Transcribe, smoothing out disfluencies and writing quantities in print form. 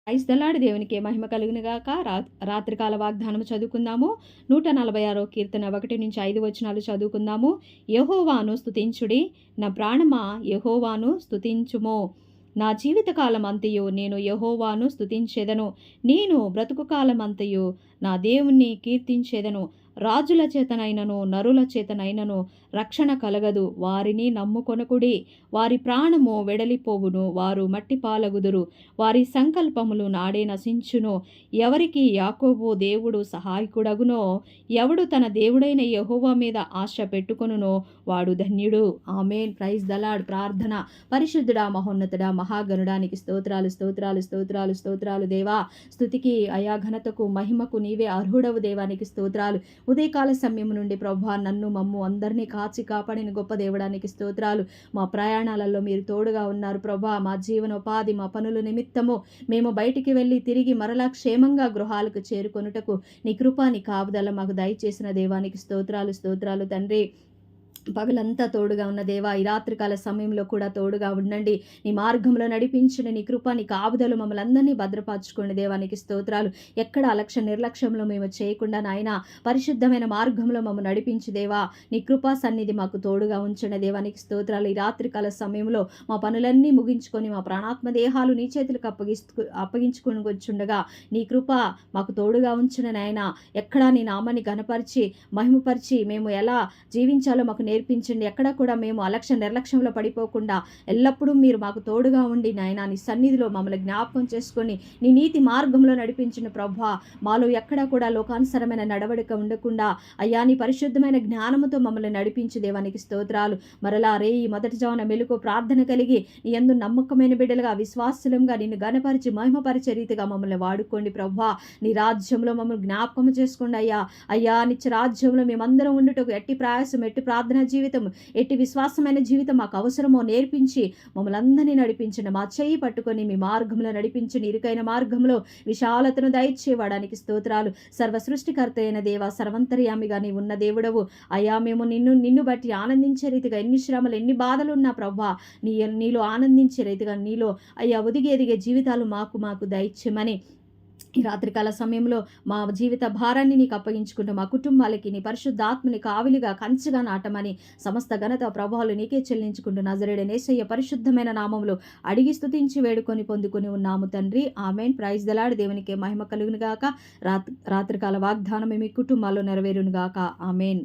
Praise the lord. దేవునికి మహిమ కలుగును గాక. రాత్రికాల వాగ్దానం చదువుకుందాము. 146 కీర్తన 1-5 వచనాలు చదువుకుందాము. యెహోవాను స్తుతించుడి, నా ప్రాణమా యెహోవాను స్తుతించుము. నా జీవితకాలమంతయు నేను యెహోవాను స్తుతించెదను. నేను బ్రతుకు కాలమంతయు నా దేవుణ్ణి కీర్తించెదను. రాజుల చేతనైనను నరుల చేతనైనను రక్షణ కలగదు. వారిని నమ్ముకొనకుడి. వారి ప్రాణము వెడలిపోవును. వారు మట్టి పాలగుదురు. వారి సంకల్పములు నాడే నశించును. ఎవరికి యాకోబు దేవుడు సహాయకుడగునో, ఎవడు తన దేవుడైన యెహోవా మీద ఆశ పెట్టుకొనునో వాడు ధన్యుడు. ఆమేన్. Praise the lord. ప్రార్థన. పరిశుద్ధుడా, మహోన్నతుడా, మహాగణుడానికి స్తోత్రాలు స్తోత్రాలు స్తోత్రాలు స్తోత్రాలు దేవా. స్తుతికి అయా ఘనతకు మహిమకు నీవే అర్హుడవు. దేవానికి స్తోత్రాలు. ఉదయకాల సమయం నుండి ప్రభువా నన్ను మమ్ము అందరినీ కాచి కాపాడిన గొప్ప దేవుడానికి స్తోత్రాలు. మా ప్రయాణాలలో మీరు తోడుగా ఉన్నారు ప్రభువా. మా జీవనోపాధి, మా పనుల నిమిత్తము మేము బయటికి వెళ్ళి తిరిగి మరలా క్షేమంగా గృహాలకు చేరుకొనుటకు నీ కృప, నీ కాపుదల మాకు దయచేసిన దేవానికి స్తోత్రాలు స్తోత్రాలు తండ్రి. పగలంతా తోడుగా ఉన్న దేవా, ఈ రాత్రికాల సమయంలో కూడా తోడుగా ఉండండి. నీ మార్గంలో నడిపించండి. నీ కృప, నీ కాపుదలు మమ్మల్ని అందరినీ భద్రపరచుకోండి. దేవానికి స్తోత్రాలు. ఎక్కడ నిర్లక్ష్యంలో మేము చేయకుండా నాయన పరిశుద్ధమైన మార్గంలో మమ్మల్ని నడిపించి దేవా, నీ కృపా సన్నిధి మాకు తోడుగా ఉంచండి. దేవానికి స్తోత్రాలు. ఈ రాత్రికాల సమయంలో మా పనులన్నీ ముగించుకొని మా ప్రాణాత్మ దేహాలు నీ చేతులకు అప్పగించుకొని వచ్చుండగా నీ కృప మాకు తోడుగా ఉంచిన నాయన. ఎక్కడా నీ నామాన్ని ఘనపరిచి మహిమపరిచి మేము ఎలా జీవించాలో మాకు నేర్పించండి. ఎక్కడ కూడా మేము నిర్లక్ష్యంలో పడిపోకుండా ఎల్లప్పుడూ మీరు మాకు తోడుగా ఉండి నాయన నీ సన్నిధిలో మమ్మల్ని జ్ఞాపకం చేసుకొని నీ నీతి మార్గంలో నడిపించిన ప్రభువా. మాలో ఎక్కడ కూడా లోకానుసరమైన నడవడిక ఉండకుండా అయ్యా నీ పరిశుద్ధమైన జ్ఞానముతో మమ్మల్ని నడిపించి దేవానికి స్తోత్రాలు. మరలా ఈ మొదటి జామున మెలుకు ప్రార్థన కలిగి నీ యందు నమ్మకమైన బిడ్డలుగా విశ్వాసులంగా నిన్ను ఘనపరిచి మహిమపరిచే రీతిగా మమ్మల్ని వాడుకోండి ప్రభువా. నీ రాజ్యంలో మమ్మల్ని జ్ఞాపకం చేసుకోండి అయ్యా. అయ్యా నిత్య రాజ్యంలో మేమందరం ఉండుటకు ఎట్టి ప్రయాసం, ఎట్టి ప్రార్థన జీవితం, ఎట్టి విశ్వాసమైన జీవితం మాకు అవసరమో నేర్పించి మమ్మల్ని అందరినీ నడిపించండి. మా చెయ్యి పట్టుకొని మీ మార్గంలో నడిపించండి. ఇరుకైన మార్గంలో విశాలతను దయచేవాడానికి స్తోత్రాలు. సర్వ సృష్టికర్త అయిన దేవ, సర్వంతర్యామిగా నీ ఉన్న దేవుడవు అయ్యా. మేము నిన్ను బట్టి ఆనందించే రీతిగా ఎన్ని శ్రమలు, ఎన్ని బాధలు ఉన్నా ప్రభా నీలో ఆనందించే రీతిగా నీలో అయ్యా ఎదిగే జీవితాలు మాకు దయచేయమని ఈ రాత్రికాల సమయంలో మా జీవిత భారాన్ని నీకు అప్పగించుకుంటూ మా కుటుంబాలకి నీ పరిశుద్ధాత్మని కావిలిగా కంచెగా నాటమని సమస్త ఘనత ప్రభావాలు నీకే చెల్లించుకుంటూ నజరేయుడైన యేసయ్య పరిశుద్ధమైన నామంలో అడిగి స్తుతించి వేడుకొని పొందుకొని ఉన్నాము తండ్రి. ఆమేన్. Praise the lord. దేవునికే మహిమ కలుగును గాక. రాత్రికాల వాగ్దానం మీ కుటుంబాల్లో నెరవేరును గాక. ఆమేన్.